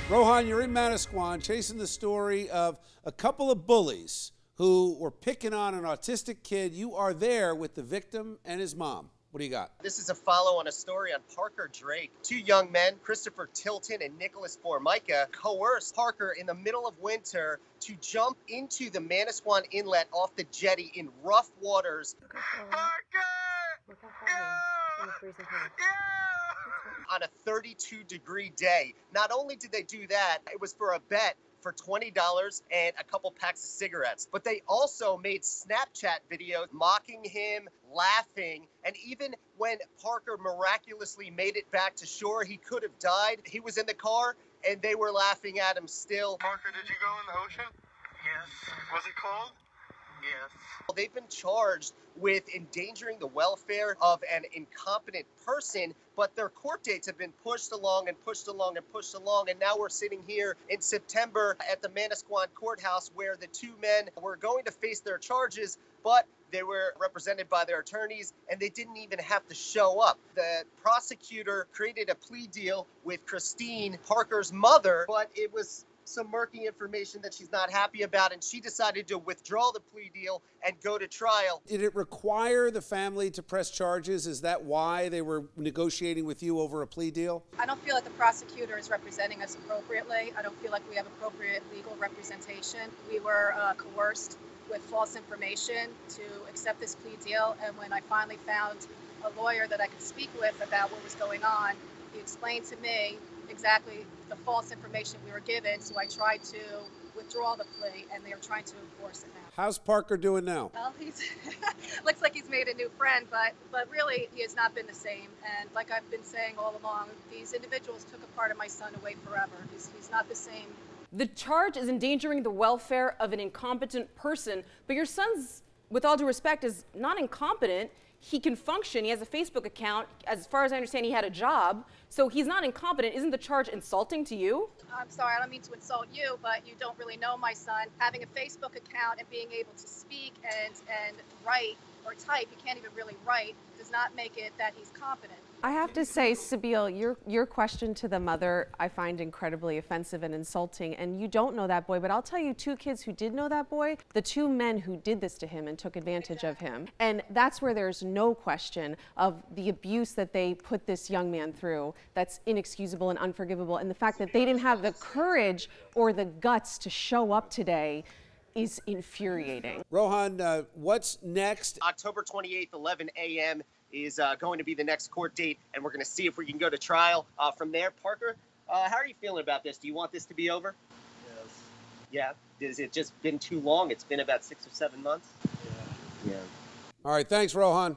Rohan, you're in Manasquan chasing the story of a couple of bullies who were picking on an autistic kid. You are there with the victim and his mom. What do you got? This is a follow on a story on Parker Drake. Two young men, Christopher Tilton and Nicholas Formica, coerced Parker in the middle of winter to jump into the Manasquan Inlet off the jetty in rough waters. On a 32-degree day. Not only did they do that, it was for a bet for $20 and a couple packs of cigarettes. But they also made Snapchat videos mocking him, laughing, and even when Parker miraculously made it back to shore, he could have died. He was in the car and they were laughing at him still. Parker, did you go in the ocean? Yes. Was it cold? Yes. They've been charged with endangering the welfare of an incompetent person, but their court dates have been pushed along and pushed along and pushed along, and now we're sitting here in September at the Manasquan courthouse where the two men were going to face their charges, but they were represented by their attorneys, and they didn't even have to show up. The prosecutor created a plea deal with Christine, Parker's mother, but it was some murky information that she's not happy about, and she decided to withdraw the plea deal and go to trial. Did it require the family to press charges? Is that why they were negotiating with you over a plea deal? I don't feel like the prosecutor is representing us appropriately. I don't feel like we have appropriate legal representation. We were coerced with false information to accept this plea deal, and when I finally found a lawyer that I could speak with about what was going on, he explained to me exactly the false information we were given, so I tried to withdraw the plea, and they are trying to enforce it now. How's Parker doing now? Well, he's looks like he's made a new friend, but really he has not been the same. And like I've been saying all along, these individuals took a part of my son away forever. He's not the same. The charge is endangering the welfare of an incompetent person, but your son's, with all due respect, is not incompetent. He can function. He has a Facebook account. As far as I understand, he had a job. So he's not incompetent. Isn't the charge insulting to you? I'm sorry, I don't mean to insult you, but you don't really know my son. Having a Facebook account and being able to speak and write or type, he can't even really write, does not make it that he's competent. I have to say, Sabeel, your question to the mother I find incredibly offensive and insulting, and you don't know that boy, but I'll tell you two kids who did know that boy, the two men who did this to him and took advantage of him. And that's where there's no question of the abuse that they put this young man through that's inexcusable and unforgivable, and the fact that they didn't have the courage or the guts to show up today is infuriating. Rohan, what's next? October 28th, 11 a.m. is going to be the next court date, and we're going to see if we can go to trial from there. Parker, how are you feeling about this? Do you want this to be over? Yes. Yeah? Has it just been too long? It's been about 6 or 7 months? Yeah. Yeah. All right, thanks, Rohan.